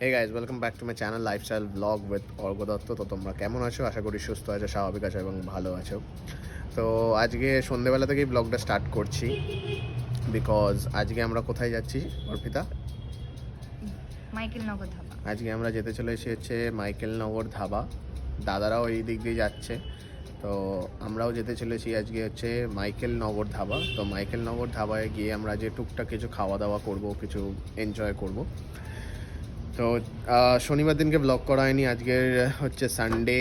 Hey guys welcome back to my channel lifestyle vlog with Argha Dutta. তো তোমরা কেমন আছো? আশা করি সুস্থ আছো, স্বাভাবিক আছো এবং ভালো আছো। তো আজকে সন্ধ্যেবেলা থেকেই ব্লগটা স্টার্ট করছি, বিকজ আজকে আমরা কোথায় যাচ্ছি অর্পিতা? মাইকেল নগর ধাবা। আজকে আমরা যেতে চলেছি হচ্ছে মাইকেল নগর ধাবা। দাদারাও এই দিক দিয়ে যাচ্ছে, তো আমরাও যেতে চলেছি আজকে হচ্ছে মাইকেল নগর ধাবা। তো মাইকেল নগর ধাবায় গিয়ে আমরা যে টুকটাক কিছু খাওয়া দাওয়া করব, কিছু এনজয় করব। তো শনিবার দিনকে ব্লগ করা হয়নি, আজকের হচ্ছে সানডে।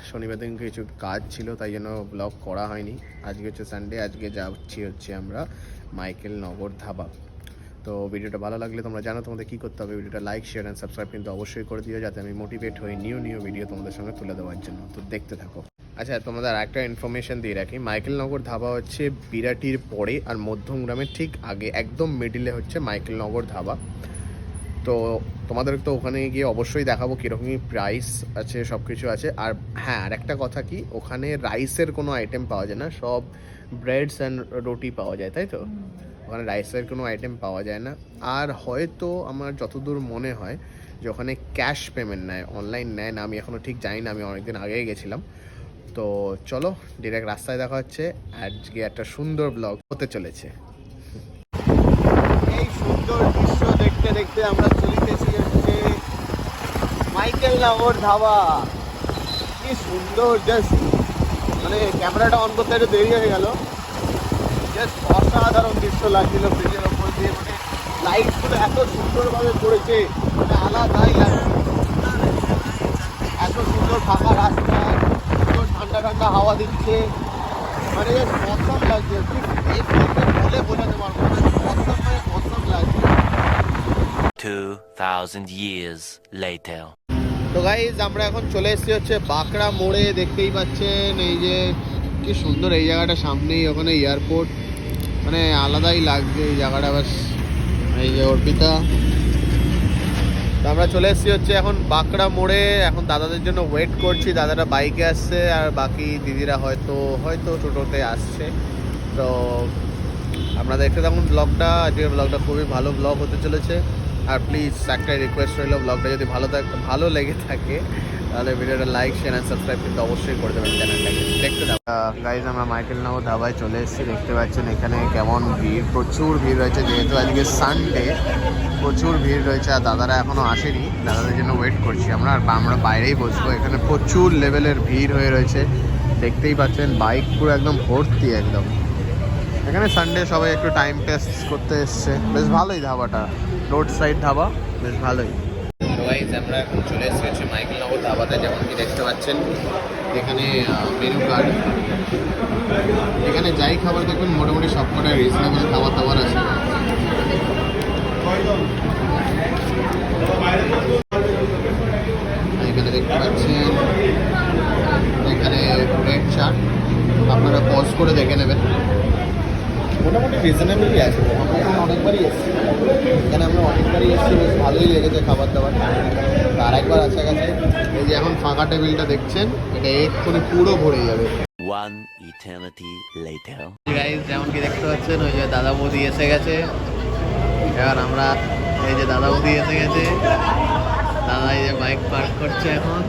শনিবার দিন কিছু কাজ ছিল, তাই জন্য ব্লগ করা হয়নি। আজকে হচ্ছে সানডে, আজকে যাচ্ছি হচ্ছে আমরা মাইকেল নগর ধাবা। তো ভিডিওটা ভালো লাগলে তোমরা জানো তোমাদের কী করতে হবে, ভিডিওটা লাইক শেয়ার অ্যান্ড সাবস্ক্রাইব কিন্তু অবশ্যই করে দিও, যাতে আমি মোটিভেট হই নিউ ভিডিও তোমাদের সঙ্গে তুলে দেওয়ার জন্য। তো দেখতে থাকো। আচ্ছা, তোমাদের একটা ইনফরমেশন দিয়ে রাখি, মাইকেল নগর ধাবা হচ্ছে বিরাটির পরে আর মধ্যমগ্রামের ঠিক আগে, একদম মিডিলে হচ্ছে মাইকেল নগর ধাবা। তো তোমাদের তো ওখানে গিয়ে অবশ্যই দেখাবো কীরকমই প্রাইস আছে, সব কিছু আছে। আর হ্যাঁ, আর একটা কথা কি, ওখানে রাইসের কোনো আইটেম পাওয়া যায় না, সব ব্রেডস অ্যান্ড রুটি পাওয়া যায়, তাই তো? ওখানে রাইসের কোনো আইটেম পাওয়া যায় না। আর হয়তো আমার যতদূর মনে হয় যে ওখানে ক্যাশ পেমেন্ট নেয়, অনলাইন নেয় না, আমি এখনও ঠিক জানি না, আমি অনেকদিন আগেই গেছিলাম। তো চলো ডিরেক্ট রাস্তায় দেখা হচ্ছে। আজকে একটা সুন্দর ব্লগ হতে চলেছে। এই সুন্দর দৃশ্য দেখতে দেখতে আমরা চলিতেছি হচ্ছে মাইকেল নগর ধাবা। কি সুন্দর, জাস্ট মানে ক্যামেরাটা অন করতে একটু দেরি হয়ে গেল। জাস্ট অসাধারণ দৃশ্য লাগছিল ব্রিজের ওপর দিয়ে, মানে লাইটগুলো এত সুন্দরভাবে পড়েছে, মানে আলাদাই লাগছে। এত সুন্দর ফাঁকা রাস্তা, সুন্দর ঠান্ডা ঠান্ডা হাওয়া দিচ্ছে, মানে জাস্ট অসম লাগছে। ঠিক বলে বোঝাতে পারবো না, অসম মানে অসম লাগছে। 2000 years later. তো গাইজ আমরা এখন চলে এসেছি হচ্ছে বাঁকড়া মোড়ে, দেখতেই পাচ্ছেন। এই যে কি সুন্দর এই জায়গাটা, সামনেই ওখানে এয়ারপোর্ট, মানে আলাদাই লাগছে এই জায়গাটা। বাস এই যে অর্পিতা, তো আমরা চলে এসেছি হচ্ছে এখন বাঁকড়া মোড়ে। এখন দাদাদের জন্য ওয়েট করছি, দাদারা বাইকে আসছে আর বাকি দিদিরা হয়তো টোটোতে আসছে। তো আমরা দেখতে থাকুন ব্লগটা। আজকের ব্লগটা খুবই ভালো ব্লগ হতে চলেছে। আর প্লিজ একটা রিকোয়েস্ট রইল, ব্লগটা যদি ভালো লেগে থাকে তাহলে ভিডিওটা লাইক শেয়ার অ্যান্ড সাবস্ক্রাইব কিন্তু অবশ্যই করে দেবেন চ্যানেলটাকে। দেখতে থাকুন গাইজ। আমরা মাইকেল নগর ধাবায় চলে এসেছি, দেখতে পাচ্ছেন এখানে কেমন ভিড়, প্রচুর ভিড় রয়েছে, যেহেতু আজকে সানডে প্রচুর ভিড় রয়েছে। আর দাদারা এখনও আসেনি, দাদাদের জন্য ওয়েট করছি আমরা। আর আমরা বাইরেই বসবো, এখানে প্রচুর লেভেলের ভিড় হয়ে রয়েছে, দেখতেই পাচ্ছেন। বাইক পুরো একদম ভর্তি একদম। এখানে সানডে সবাই একটু টাইম পাস করতে এসছে, বেশ ভালোই ধাবাটা, রোড সাইড ধাবা, বেশ ভালোই। তো গাইস আমরা এখন চলে এসেছি মাইকেল নগর ধাবাতে, যেমন কি দেখতে পাচ্ছেন এখানে মেনু কার্ড। এখানে যাই খাবার দেখবেন মোটামুটি সবকটা রিজনেবল খাবার দাবার আছে। এখানে দেখতে পাচ্ছেন এখানে ব্রেড চাট, আপনারা পজ করে দেখে নেবেন। মোটামুটি রিজনেবলই আছে, আমরা এখানে অনেকবারই এসেছি, বেশ ভালোই লেগেছে খাবার দাবার। আর একবার আছে কাছে এই যে এখন ফাঁকা টেবিলটা দেখছেন, এটা এক্ষুনি পুরো ভরে যাবে। One eternity later. গাইস যেমন কি দেখতে পাচ্ছেন, ওই যে দাদা বৌদি এসে গেছে। এবার আমরা এই যে দাদা বৌদি এসে গেছে, দাদা এই যে বাইক পার্ক করছে এখন।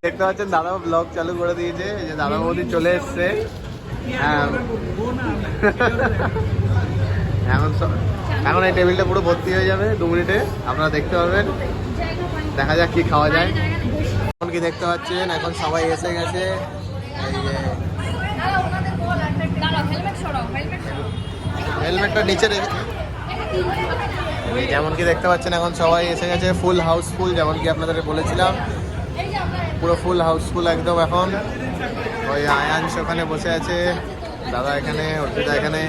দেখতে পাচ্ছেন দাদা ব্লগ চালু করে দিয়েছে, এই যে দাদা বৌদি চলে এসছে। এখন এই টেবিলটা পুরো ভর্তি হয়ে যাবে 2 মিনিটে, আপনারা দেখতে পাবেন। দেখা যাক কি খাওয়া যায়। এখন কি দেখতে পাচ্ছেন, এখন সবাই এসে গেছে। এই যে হেলমেটটা নিচে রেখে, যেমন কি দেখতে পাচ্ছেন এখন সবাই এসে গেছে, ফুল হাউসফুল, যেমন কি আপনাদের বলেছিলাম পুরো ফুল হাউসফুল একদম। এখন ওই আয়াংশ ওখানে বসে আছে, দাদা এখানে, অর্পিতা এখানে।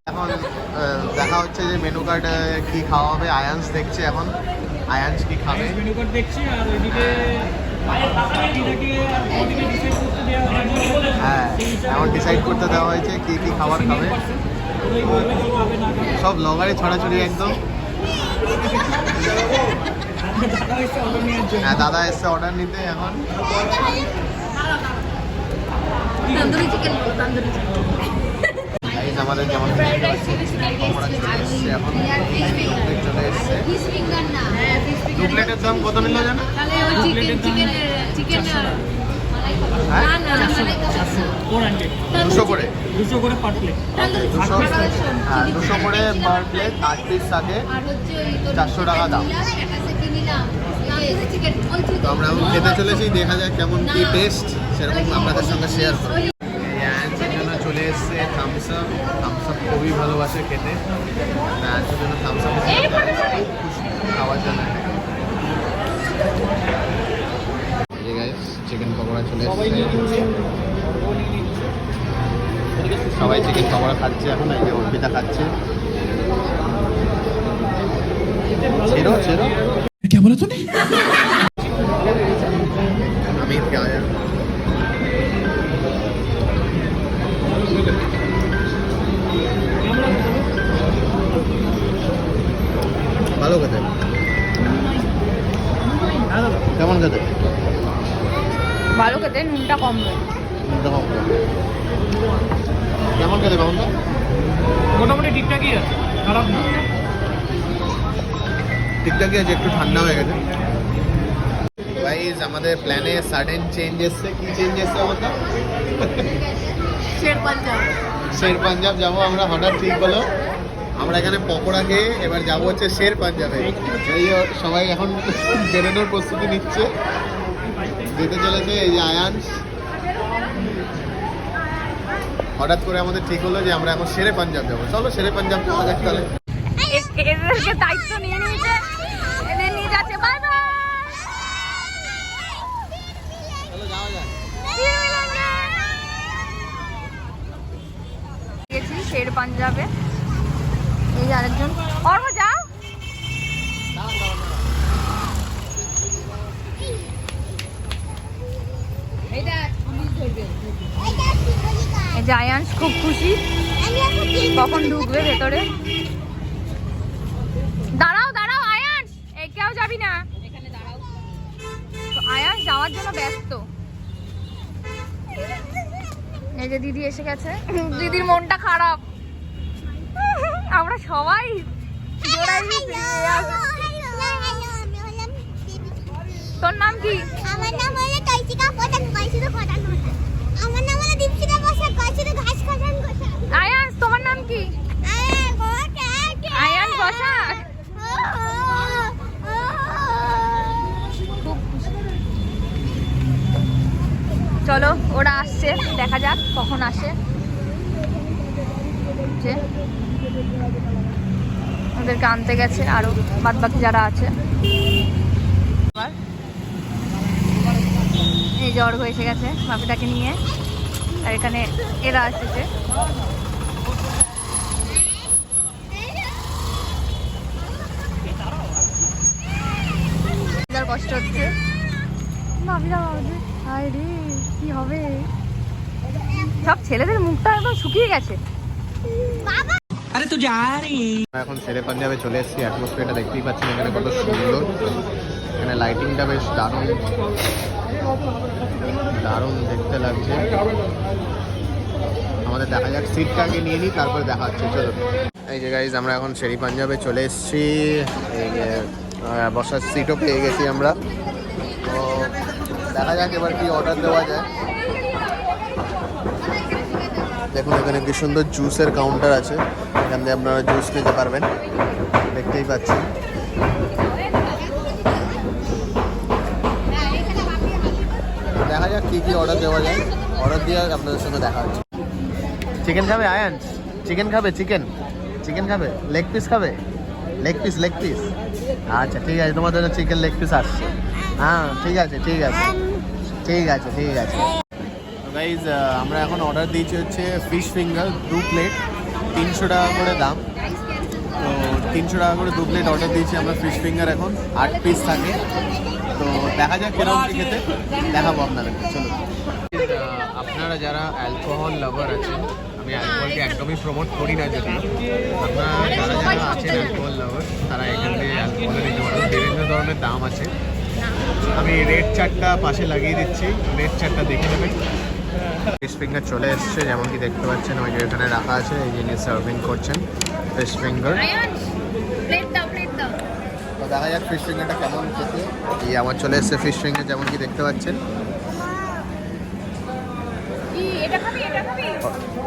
এখন দেখা হচ্ছে যে মেনু কার্ড কি খাওয়া হবে। আয়াংশ দেখছে এখন, আয়াংশ কি খাবে মেনু কার্ড দেখছি। আর ওইদিকে হ্যাঁ, এখন ডিসাইড করতে দেওয়া হয়েছে কি কি খাবার খাবে। সব ব্লগারই ছড়াছড়ি একদম। হ্যাঁ, দাদা এসছে অর্ডার নিতে এখন। Tandoori chicken, tandoori chicken. আমাদের যেমন চলে এসছে এখন, চলে এসছে। ফিশ ফিঙ্গার না, হ্যাঁ ফিশ দু ফিঙ্গার। প্লেটের দাম কত নিল জানো? তাহলে ওই চিকেন মালাই কাবাব। হ্যাঁ? না না মালাই কাবাব না। 400 200 করে। 200 করে পার প্লেট। তন্দুরি 200 চিকেন। হ্যাঁ 200 করে পার প্লেট, 8 পিস থাকে। আর হচ্ছে ওই তোর 400 টাকা দাম। স্ট্যাটাসে কি নিলাম? তন্দুরি চিকেন ওই তো আমরা এখন খেতে চলেছি, দেখা যাক কেমন কি টেস্ট, সেরকম আপনাদের সঙ্গে শেয়ার করব। ওই আয়ানসের জন্য চলে এসছে থামস আপ। থামস আপ খুবই ভালোবাসে খেতে, আয়ানসের জন্য থামস আপ খাওয়ার জন্য। চিকেন পকোড়া চলে এসছে, সবাই চিকেন পকোড়া খাচ্ছে এখন। এই যে অর্পিতা খাচ্ছে। ছেড়ো ছেড়ো, क्या बोला तूने? আমি খাওয়া যাবে। ভালো খেতে, কেমন খেতে? ভালো খেতে, নুনটা কম রয়েছে। কেমন খেতে কেমন? মোটামুটি ঠিকঠাকই আছে, খারাপ না। ঠিকঠাকই আছে, একটু ঠান্ডা হয়ে গেছে। গাইস আমাদের প্ল্যানে সাডেন চেঞ্জ এসছে। কি চেঞ্জ এসছে আমাদের? শের পাঞ্জাব। শের পাঞ্জাব যাবো আমরা, হঠাৎ ঠিক হলো। আমরা এখানে পকোড়া খেয়ে এবার যাবো হচ্ছে শের পাঞ্জাবে। এই সবাই এখন বেরোনোর প্রস্তুতি নিচ্ছে, যেতে চলেছে। এই যে আয়ানস, হঠাৎ করে আমাদের ঠিক হলো যে আমরা এখন শেরে পাঞ্জাব যাবো। চলো শেরে পাঞ্জাব যাওয়া যাক তাহলে। এদেরকে দায়িত্ব নিয়ে নিয়েছে, এদের নিয়ে যাচ্ছে। Bye bye. চলো যাওয়া যাক। গেছি শের পাঞ্জাবে। এই যে আরেকজন। অর্ঘ যাও। এই যে আয়ানস খুব খুশি, কখন ঢুকবে ভেতরে। দাঁড়াও দাঁড়াও আয়ানস, কেউ যাবি না তো। আয়ানস যাওয়ার জন্য ব্যস্ত। এই যে দিদি এসে গেছে, দিদির মনটা খারাপ। আমরা সবাই জোড়াই দিয়েছি। তোর নাম কি? আমার নাম হলো তৈচিকা প্রধান, কয়সুদু প্রধান ঘোষাল। আমার নাম হলো দীপশিখা বসাক, কয়সুদু ঘাস প্রধান ঘোষাল। আয়ানস তোমার নাম কি? আয়ান বসাক। খুব খুশি। চলো ওরা আসছে, দেখা যাক কখন আসে। যে ওদেরকে আনতে গেছে আরো বাদ বাকি যারা আছে। এই যে অর্ঘ এসে গেছে বাপিটাকে নিয়ে, আর এখানে এরা আসছে। কষ্ট হচ্ছে ভাবিরা, হায় রে কি হবে। সব ছেলেদের মুখটা একদম শুকিয়ে গেছে। अरे तू जा रही है। এখন শেরে পাঞ্জাবে চলে এসেছি। অ্যাটমসফিয়ারটা দেখতেই পাচ্ছেন এখানে কত সুন্দর। এখানে লাইটিংটা বেশ দারুণ দারুণ দেখতে লাগছে। আমাদের দেখা যাক, সিটটা আগে নিয়ে নিই, তারপরে দেখা হচ্ছে। চলো। এই যে গাইজ আমরা এখন শেরি পাঞ্জাবে চলে এসেছি। এই যে বসার সিটও পেয়ে গেছি আমরা। তো দেখা যাক এবার কি অর্ডার দেওয়া যায়। দেখুন এখানে কি সুন্দর জুসের কাউন্টার আছে, এখান দিয়ে আপনারা জুস নিতে পারবেন, দেখতেই পাচ্ছেন। দেখা যাক কি কি অর্ডার দেওয়া যায়। অর্ডার দিয়ে আপনাদের সঙ্গে দেখা হচ্ছে। চিকেন খাবে আয়ানস? চিকেন খাবে? চিকেন চিকেন খাবে? লেগ পিস খাবে? লেগ পিস লেগ পিস আচ্ছা ঠিক আছে, তোমাদের জন্য চিকেন লেগ পিস আসছে। হ্যাঁ ঠিক আছে ঠিক আছে ঠিক আছে ঠিক আছে। গাইজ আমরা এখন অর্ডার দিয়েছি হচ্ছে ফিশ ফিঙ্গার 2 প্লেট, 300 টাকা করে দাম। তো 300 টাকা করে 2 প্লেট অর্ডার দিয়েছি আমরা ফিশ ফিঙ্গার। এখন 8 পিস থাকে। তো দেখা যাক কিরকম কি খেতে, দেখাবো আপনাদেরকে। চলো। আপনারা যারা অ্যালকোহল লাভার আছেন, আমি অ্যালকোহলকে একদমই প্রমোট করি না, যদি আপনারা যারা যারা আছেন অ্যালকোহল লাভার তারা এখান থেকে অ্যালকোহল নিতে পারেন। বিভিন্ন ধরনের দাম আছে। আমি রেড চার্টটা পাশে লাগিয়ে দিচ্ছি, রেড চার্টটা দেখে নেবেন। ফিশ ফিঙ্গার চলে এসছে, যেমন কি দেখতে পাচ্ছেন ওই যে এখানে রাখা আছে। এই জিনিস সার্ভিং করছেন ফিশ ফিঙ্গার। প্লেট দাও প্লেট দাও। দেখা যাক ফিশ ফিঙ্গারটা কেমন খেতে। এই আমার চলে এসেছে ফিশ ফিঙ্গার, যেমন কি দেখতে পাচ্ছেন।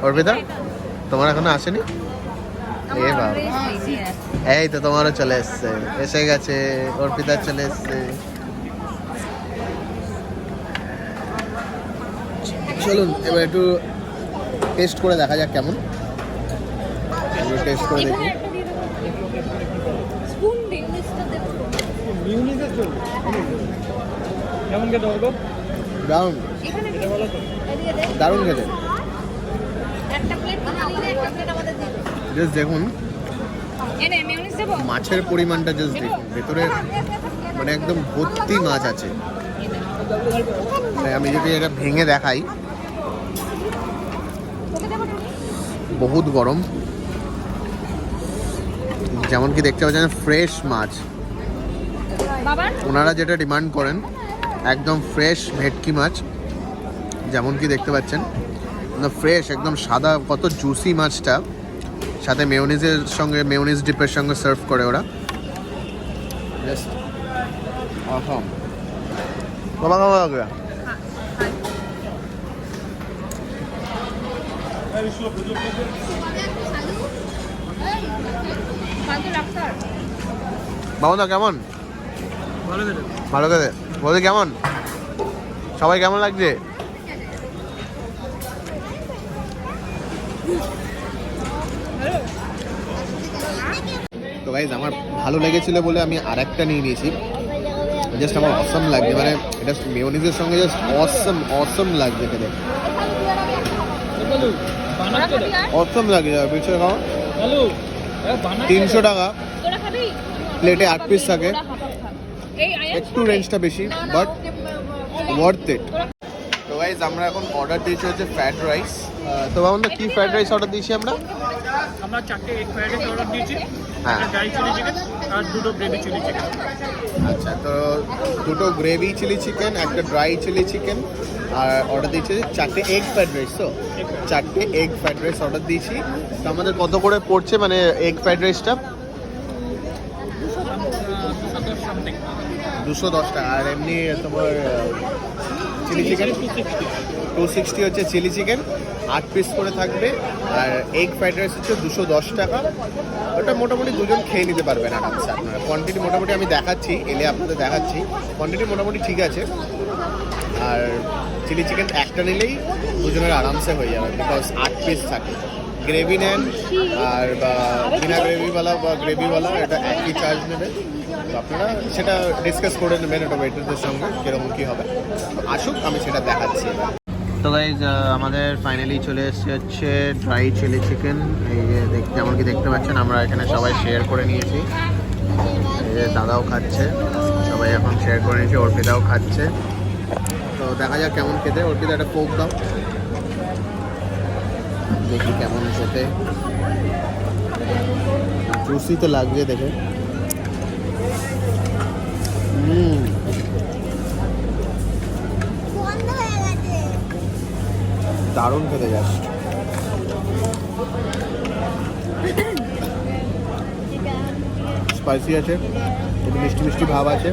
অর্পিতা তোমার এখনো আসেনি? এ বাবা, এই তো তোমারও চলে এসছে, এসে গেছে অর্পিতা চলে এসছে। চলুন এবার একটু টেস্ট করে দেখা যাক কেমন। একটু টেস্ট করে দেখি। কেমন খেতে বলবো? দারুণ, দারুণ খেতে। জাস্ট দেখুন মাছের পরিমাণটা, জাস্ট দেখুন ভেতরে মানে একদম ভর্তি মাছ আছে। মানে আমি যদি এটা ভেঙে দেখাই, বহুত গরম, যেমন কি দেখতে পাচ্ছেন ফ্রেশ মাছ। ওনারা যেটা ডিমান্ড করেন একদম ফ্রেশ ভেটকি মাছ, যেমন কি দেখতে পাচ্ছেন ফ্রেশ একদম সাদা, কত জুসি মাছটা, সাথে মেয়োনিজের সঙ্গে, মেয়োনিজ ডিপের সঙ্গে সার্ভ করে ওরা। জাস্ট অসম। বাবা বাবা বাবুদা কেমন? ভালো খেতে। বলছি কেমন, সবাই কেমন লাগছে? তো গাইজ আমার ভালো লেগেছিল বলে আমি আর একটা নিয়ে নিয়েছি। জাস্ট আমার অসম লাগছে, মানে এটা মেয়োনিজের সঙ্গে জাস্ট অসম লাগছে খেতে, অসম লাগে। পিছনে খাওয়া 300 টাকা প্লেটে 8 পিস থাকে, একটু রেঞ্জটা বেশি বাট ওয়ার্থ ইট। তো গাইজ আমরা এখন অর্ডার দিয়েছি হচ্ছে ফ্রাইড রাইস। তো বাবুদা কি ফ্রাইড রাইস অর্ডার দিয়েছি আমরা? আমরা 4টে এগ ফ্রাইড রাইস অর্ডার দিয়েছি, হ্যাঁ, একটা ড্রাই চিলি চিকেন আর 2টো গ্রেভি চিলি চিকেন। আচ্ছা, তো 2টো গ্রেভি চিলি চিকেন, একটা ড্রাই চিলি চিকেন, আর অর্ডার দিয়েছি 4টে এগ ফ্রাইড রাইস। তো 4টে এগ ফ্রাইড রাইস অর্ডার দিয়েছি। তো আমাদের কত করে পড়ছে মানে এগ ফ্রাইড রাইসটা? 210 টাকা। আর এমনি তোমার চিলি চিকেন 260 হচ্ছে চিলি চিকেন, 8 পিস করে থাকবে। আর এগ ফ্রাইড রাইস হচ্ছে 210 টাকা। ওটা মোটামুটি দুজন খেয়ে নিতে পারবেন আরামসে আপনারা। কোয়ান্টিটি মোটামুটি আমি দেখাচ্ছি, এলে আপনাদের দেখাচ্ছি, কোয়ান্টিটি মোটামুটি ঠিক আছে। আর চিলি চিকেন একটা নিলেই দুজনের আরামসে হয়ে যাবে, বিকজ 8 পিস থাকে। গ্রেভি নেন আর বা বিনা গ্রেভিওয়ালা বা গ্রেভিওয়ালা, এটা একই চার্জ নেবে। তো আপনারা সেটা ডিসকাস করে নেবেন এটা ওয়েটারদের সঙ্গে কীরকম কী হবে। তো আসুক আমি সেটা দেখাচ্ছি। তো গাইজ আমাদের ফাইনালি চলে এসেছে হচ্ছে ড্রাই চিলি চিকেন। এই যে দেখতে, যেমন কি দেখতে পাচ্ছেন আমরা এখানে সবাই শেয়ার করে নিয়েছি। এই যে দাদাও খাচ্ছে, সবাই এখন শেয়ার করে নিয়েছি, অর্পিতাও খাচ্ছে। তো দেখা যাক কেমন খেতে। অর্পিতা একটা কোক দাও, দেখি কেমন খেতে। জুসি তো লাগছে দেখে। বন্ধ হয়ে গেছে। দারুণ খেতে জাস্ট। স্পাইসি আছে, একটু মিষ্টি মিষ্টি ভাব আছে,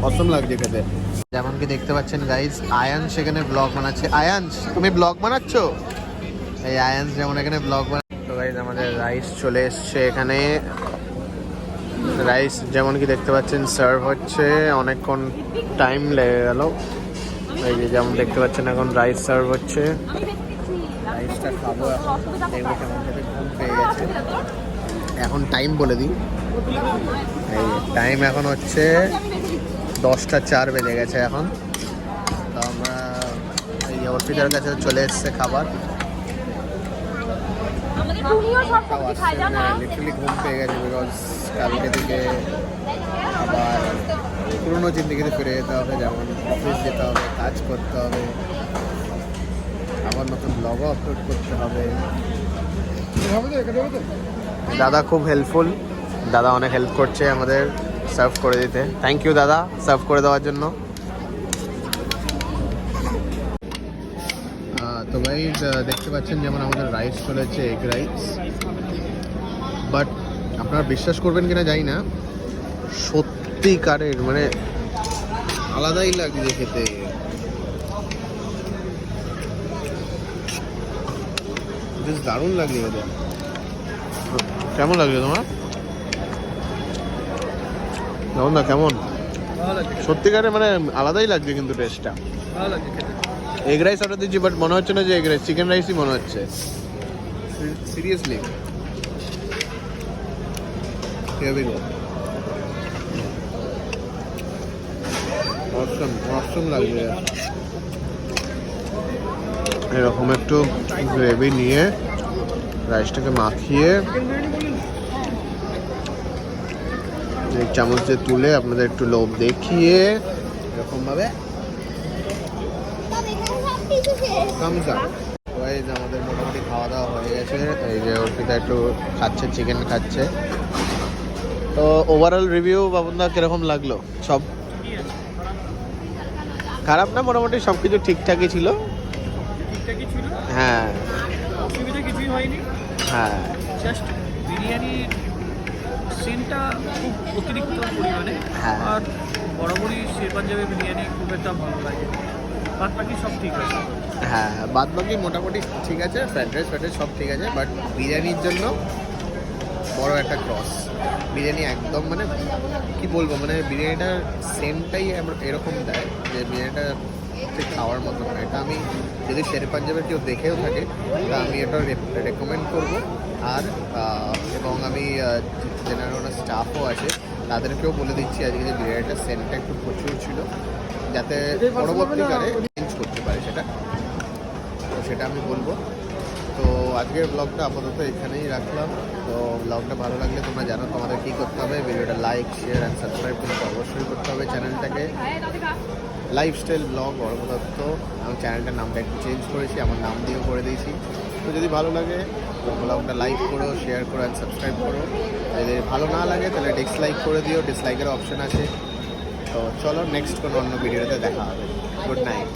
অসম লাগছে খেতে। যেমন কি দেখতে পাচ্ছেন গাইজ, আয়ান্স সেখানে ব্লগ বানাচ্ছে। আয়ান্স তুমি ব্লগ বানাচ্ছ? এই আয়ান্স যেমন এখানে ব্লগ বানাচ্ছে। তো গাইজ আমাদের রাইস চলে এসছে এখানে। রাইস যেমন কি দেখতে পাচ্ছেন সার্ভ হচ্ছে, অনেকক্ষণ টাইম লেগে গেল। এই যে যেমন দেখতে পাচ্ছেন এখন রাইস সার্ভ হচ্ছে। রাইসটা খাবো এখন, দেখবো কেমন খেতে। ঘুম পেয়ে গেছে। এখন টাইম বলে দিই, এই টাইম এখন হচ্ছে 10টা 4 বেজে গেছে এখন। তো আমরা এই অর্পিতার কাছে চলে এসছে খাবার। লিটারালি ঘুম পেয়ে গেছে, বিকজ কালকে থেকে আবার পুরোনো জিন্দিগিতে ফিরে যেতে হবে। যেমন অফিস যেতে হবে, কাজ করতে হবে, আবার নতুন ব্লগও আপলোড করতে হবে। দাদা খুব হেল্পফুল, দাদা অনেক হেল্প করছে আমাদের সার্ভ করে দিতে। থ্যাংক ইউ দাদা সার্ভ করে দেওয়ার জন্য। তো ভাই দেখতে পাচ্ছেন যেমন আমাদের রাইস চলেছে এগ রাইস। বাট আপনারা বিশ্বাস করবেন কিনা জানি না, সত্যিকারের মানে আলাদাই লাগছে খেতে। বেশ দারুণ লাগছে খেতে। কেমন লাগছে তোমার? কেমন না কেমন? ভালো লাগছে, সত্যিকারে মানে আলাদাই লাগছে কিন্তু টেস্টটা। ভালো লাগছে খেতে। এগ রাইস অর্ডার দিচ্ছি বাট মনে হচ্ছে না যে এগ রাইস, চিকেন রাইসই মনে হচ্ছে সিরিয়াসলি। অসম লাগছে। এরকম একটু গ্রেভি নিয়ে রাইসটাকে মাখিয়ে এক চামচ দিয়ে তুলে আপনাদের একটু লোভ দেখিয়ে এরকম ভাবে তবে এখানে সব কিছু শেষ। thumbs up। Guys, আমাদের মোটামুটি খাওয়া দাওয়া হয়ে গেছে। এই যে অর্পিতা একটু খাচ্ছে, চিকেন খাচ্ছে। তো ওভারঅল রিভিউ বাবুদা কিরকম লাগলো? সব খারাপ না, মোটামুটি সব কিছু ঠিকঠাকই ছিল। ঠিকঠাকই ছিল, হ্যাঁ অসুবিধা কিছুই হয়নি। হ্যাঁ জাস্ট বিরিয়ানির সিনটা খুব অতিরিক্ত পরিমাণে, হ্যাঁ। আর বরাবরই শের পাঞ্জাবি বিরিয়ানি খুব একটা ভালো লাগে। বাদ বাকি সব ঠিক আছে। হ্যাঁ, বাদ বাকি মোটামুটি ঠিক আছে, ফ্রাইড রাইস সব ঠিক আছে, বাট বিরিয়ানির জন্য বড় একটা ক্রস। বিরিয়ানি একদম মানে কি বলবো, মানে বিরিয়ানিটার সেন্টটাই এরকম দেয় যে বিরিয়ানিটা ঠিক খাওয়ার মতো না। এটা আমি যদি শের পাঞ্জাবের কেউ দেখেও থাকে তা আমি এটা রেকমেন্ড করবো। আর এবং আমি যেনারা ওনার স্টাফও আছে তাদেরকেও বলে দিচ্ছি আজকে যে বিরিয়ানিটার সেন্টটা একটু প্রচুর ছিল, যাতে পরবর্তীকালে চেঞ্জ করতে পারে সেটা, তো সেটা আমি বলবো। তো আজকের ব্লগটা আপাতত এখানেই রাখলাম। তো ব্লগটা ভালো লাগলে তোমরা জানো তোমাদের কী করতে হবে, ভিডিওটা লাইক শেয়ার অ্যান্ড সাবস্ক্রাইব কিন্তু অবশ্যই করতে হবে চ্যানেলটাকে। লাইফস্টাইল ব্লগ অর্ঘ্য দত্ত। আমি চ্যানেলটার নামটা একটু চেঞ্জ করেছি, আমার নাম দিয়েও করে দিয়েছি। তো যদি ভালো লাগে তো ব্লগটা লাইক করো, শেয়ার করো অ্যান্ড সাবস্ক্রাইব করো। যদি ভালো না লাগে তাহলে ডিসলাইক করে দিও, ডিসলাইকের অপশন আছে। তো চলো নেক্সট কোনো অন্য ভিডিওতে দেখা হবে। Good night.